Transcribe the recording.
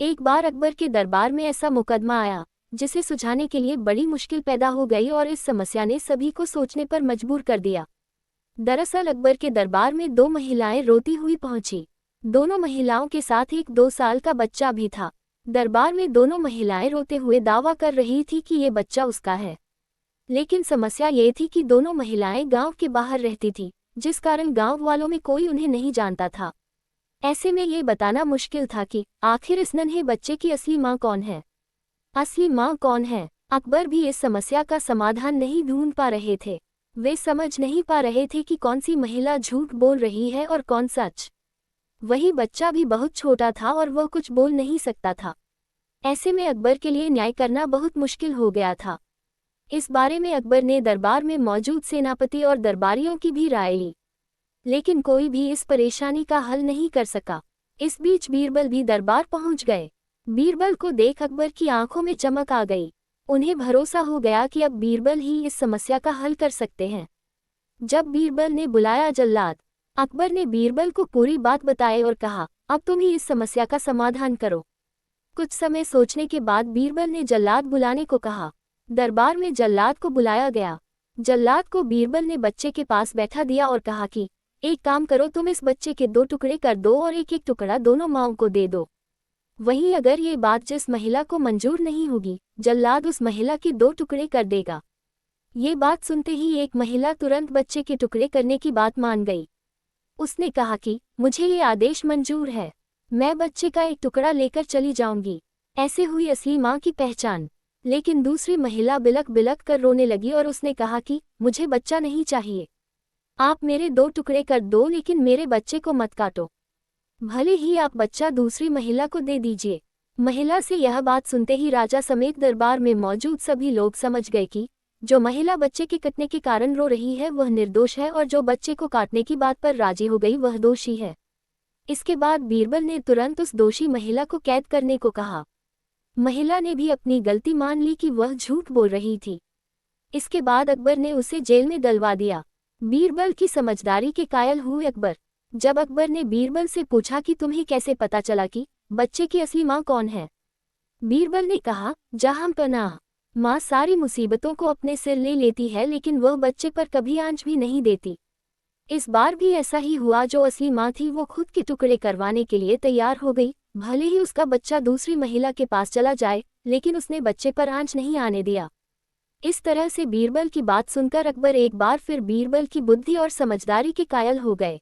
एक बार अकबर के दरबार में ऐसा मुकदमा आया जिसे सुलझाने के लिए बड़ी मुश्किल पैदा हो गई और इस समस्या ने सभी को सोचने पर मजबूर कर दिया। दरअसल अकबर के दरबार में दो महिलाएं रोती हुई पहुंची। दोनों महिलाओं के साथ एक 2 साल का बच्चा भी था। दरबार में दोनों महिलाएं रोते हुए दावा कर रही थी कि ये बच्चा उसका है। लेकिन समस्या ये थी कि दोनों महिलाएं गांव के बाहर रहती थी, जिस कारण गांव वालों में कोई उन्हें नहीं जानता था। ऐसे में ये बताना मुश्किल था कि आखिर इस नन्हे बच्चे की असली माँ कौन है। असली माँ कौन है? अकबर भी इस समस्या का समाधान नहीं ढूंढ पा रहे थे। वे समझ नहीं पा रहे थे कि कौन सी महिला झूठ बोल रही है और कौन सच। वही बच्चा भी बहुत छोटा था और वह कुछ बोल नहीं सकता था। ऐसे में अकबर के लिए न्याय करना बहुत मुश्किल हो गया था। इस बारे में अकबर ने दरबार में मौजूद सेनापति और दरबारियों की भी राय ली, लेकिन कोई भी इस परेशानी का हल नहीं कर सका। इस बीच बीरबल भी दरबार पहुंच गए। बीरबल को देख अकबर की आंखों में चमक आ गई। उन्हें भरोसा हो गया कि अब बीरबल ही इस समस्या का हल कर सकते हैं। जब बीरबल ने बुलाया जल्लाद, अकबर ने बीरबल को पूरी बात बताई और कहा, अब तुम ही इस समस्या का समाधान करो। कुछ समय सोचने के बाद बीरबल ने जल्लाद बुलाने को कहा। दरबार में जल्लाद को बुलाया गया। जल्लाद को बीरबल ने बच्चे के पास बैठा दिया और कहा कि एक काम करो, तुम इस बच्चे के 2 टुकड़े कर दो और एक एक टुकड़ा दोनों माँओं को दे दो। वहीं अगर ये बात जिस महिला को मंजूर नहीं होगी, जल्लाद उस महिला के 2 टुकड़े कर देगा। ये बात सुनते ही एक महिला तुरंत बच्चे के टुकड़े करने की बात मान गई। उसने कहा कि मुझे ये आदेश मंजूर है, मैं बच्चे का एक टुकड़ा लेकर चली जाऊंगी। ऐसे हुई असली माँ की पहचान। लेकिन दूसरी महिला बिलक बिलक कर रोने लगी और उसने कहा कि मुझे बच्चा नहीं चाहिए, आप मेरे 2 टुकड़े कर दो, लेकिन मेरे बच्चे को मत काटो। भले ही आप बच्चा दूसरी महिला को दे दीजिए। महिला से यह बात सुनते ही राजा समेत दरबार में मौजूद सभी लोग समझ गए कि जो महिला बच्चे के कटने के कारण रो रही है वह निर्दोष है और जो बच्चे को काटने की बात पर राजी हो गई वह दोषी है। इसके बाद बीरबल ने तुरंत उस दोषी महिला को कैद करने को कहा। महिला ने भी अपनी गलती मान ली कि वह झूठ बोल रही थी। इसके बाद अकबर ने उसे जेल में डलवा दिया। बीरबल की समझदारी के कायल हुए अकबर। जब अकबर ने बीरबल से पूछा कि तुम्हें कैसे पता चला कि बच्चे की असली माँ कौन है, बीरबल ने कहा, जहां पनाह, माँ सारी मुसीबतों को अपने सिर ले लेती है लेकिन वह बच्चे पर कभी आंच भी नहीं देती। इस बार भी ऐसा ही हुआ। जो असली माँ थी वो खुद के टुकड़े करवाने के लिए तैयार हो गई, भले ही उसका बच्चा दूसरी महिला के पास चला जाए, लेकिन उसने बच्चे पर आंच नहीं आने दिया। इस तरह से बीरबल की बात सुनकर अकबर एक बार फिर बीरबल की बुद्धि और समझदारी के कायल हो गए।